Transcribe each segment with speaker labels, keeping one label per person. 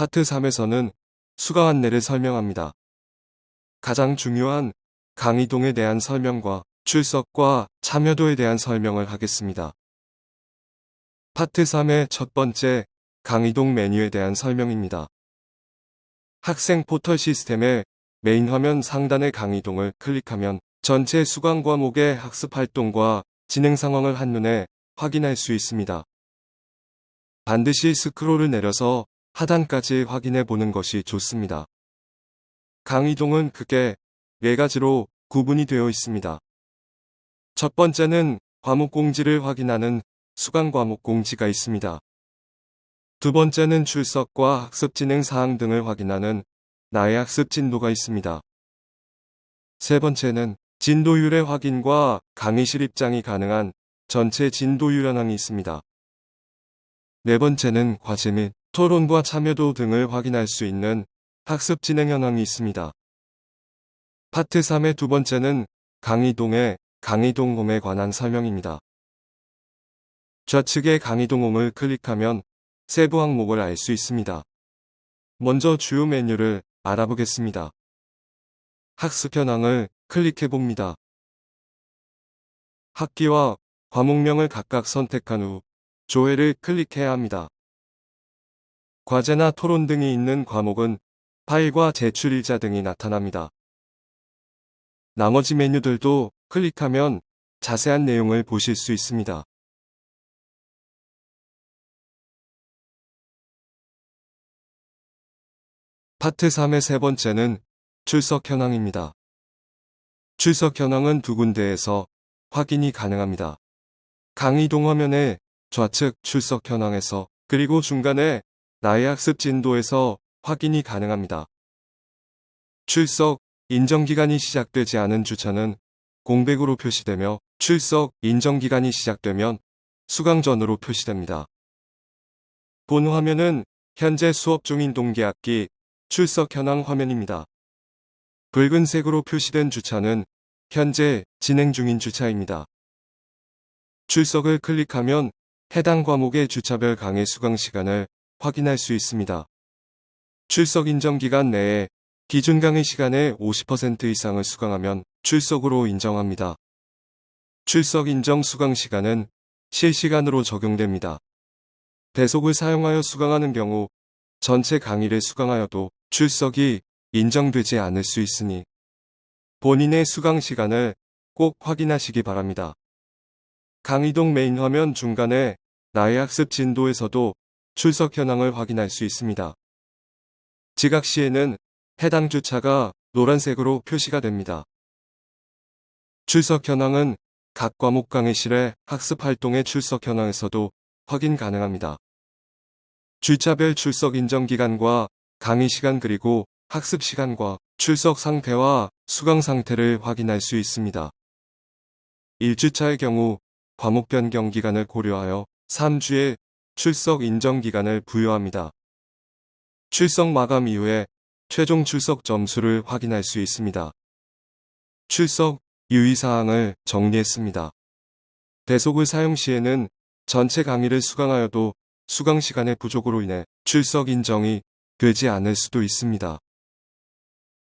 Speaker 1: 파트 3에서는 수강 안내를 설명합니다. 가장 중요한 강의동에 대한 설명과 출석과 참여도에 대한 설명을 하겠습니다. 파트 3의 첫 번째, 강의동 메뉴에 대한 설명입니다. 학생 포털 시스템의 메인 화면 상단의 강의동을 클릭하면 전체 수강 과목의 학습 활동과 진행 상황을 한눈에 확인할 수 있습니다. 반드시 스크롤을 내려서 하단까지 확인해 보는 것이 좋습니다. 강의동은 크게 4가지로 구분이 되어 있습니다. 첫 번째는 과목 공지를 확인하는 수강 과목 공지가 있습니다. 두 번째는 출석과 학습 진행 사항 등을 확인하는 나의 학습 진도가 있습니다. 세 번째는 진도율의 확인과 강의실 입장이 가능한 전체 진도율 현황이 있습니다. 네 번째는 과제 및 토론과 참여도 등을 확인할 수 있는 학습 진행 현황이 있습니다. 파트 3의 두 번째는 강의동의 강의동 홈에 관한 설명입니다. 좌측의 강의동 홈을 클릭하면 세부 항목을 알 수 있습니다. 먼저 주요 메뉴를 알아보겠습니다. 학습 현황을 클릭해 봅니다. 학기와 과목명을 각각 선택한 후 조회를 클릭해야 합니다. 과제나 토론 등이 있는 과목은 파일과 제출일자 등이 나타납니다. 나머지 메뉴들도 클릭하면 자세한 내용을 보실 수 있습니다. 파트 3의 세 번째는 출석 현황입니다. 출석 현황은 두 군데에서 확인이 가능합니다. 강의동 화면의 좌측 출석 현황에서 그리고 중간에 나의 학습 진도에서 확인이 가능합니다. 출석 인정기간이 시작되지 않은 주차는 공백으로 표시되며 출석 인정기간이 시작되면 수강 전으로 표시됩니다. 본 화면은 현재 수업 중인 동기학기 출석 현황 화면입니다. 붉은색으로 표시된 주차는 현재 진행 중인 주차입니다. 출석을 클릭하면 해당 과목의 주차별 강의 수강 시간을 확인할 수 있습니다. 출석 인정 기간 내에 기준 강의 시간의 50% 이상을 수강하면 출석으로 인정합니다. 출석 인정 수강 시간은 실시간으로 적용됩니다. 배속을 사용하여 수강하는 경우 전체 강의를 수강하여도 출석이 인정되지 않을 수 있으니 본인의 수강 시간을 꼭 확인하시기 바랍니다. 강의동 메인 화면 중간에 나의 학습 진도에서도 출석 현황을 확인할 수 있습니다. 지각 시에는 해당 주차가 노란색으로 표시가 됩니다. 출석 현황은 각 과목 강의실의 학습 활동의 출석 현황에서도 확인 가능합니다. 주차별 출석 인정 기간과 강의 시간 그리고 학습 시간과 출석 상태와 수강 상태를 확인할 수 있습니다. 1주차의 경우 과목 변경 기간을 고려하여 3주의 출석 인정 기간을 부여합니다. 출석 마감 이후에 최종 출석 점수를 확인할 수 있습니다. 출석 유의사항을 정리했습니다. 배속을 사용 시에는 전체 강의를 수강하여도 수강 시간의 부족으로 인해 출석 인정이 되지 않을 수도 있습니다.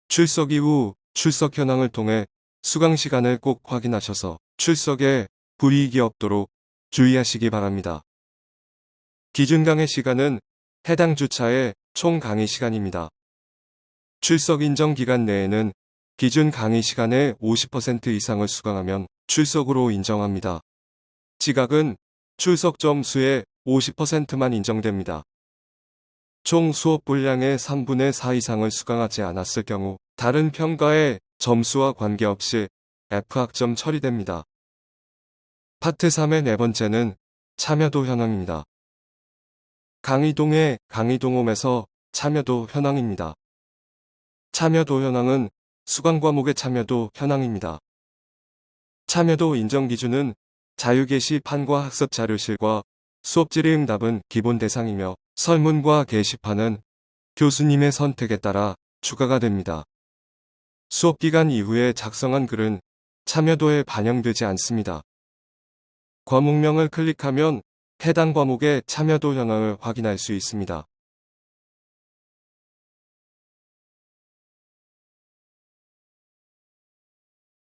Speaker 1: 출석 이후 출석 현황을 통해 수강 시간을 꼭 확인하셔서 출석에 불이익이 없도록 주의하시기 바랍니다. 기준 강의 시간은 해당 주차의 총 강의 시간입니다. 출석 인정 기간 내에는 기준 강의 시간의 50% 이상을 수강하면 출석으로 인정합니다. 지각은 출석 점수의 50%만 인정됩니다. 총 수업 분량의 3분의 4 이상을 수강하지 않았을 경우 다른 평가의 점수와 관계없이 F학점 처리됩니다. 파트 3의 네 번째는 참여도 현황입니다. 강의동의 강의동홈에서 참여도 현황입니다. 참여도 현황은 수강 과목의 참여도 현황입니다. 참여도 인정 기준은 자유게시판과 학습 자료실과 수업 질의응답은 기본 대상이며 설문과 게시판은 교수님의 선택에 따라 추가가 됩니다. 수업 기간 이후에 작성한 글은 참여도에 반영되지 않습니다. 과목명을 클릭하면 해당 과목의 참여도 현황을 확인할 수 있습니다.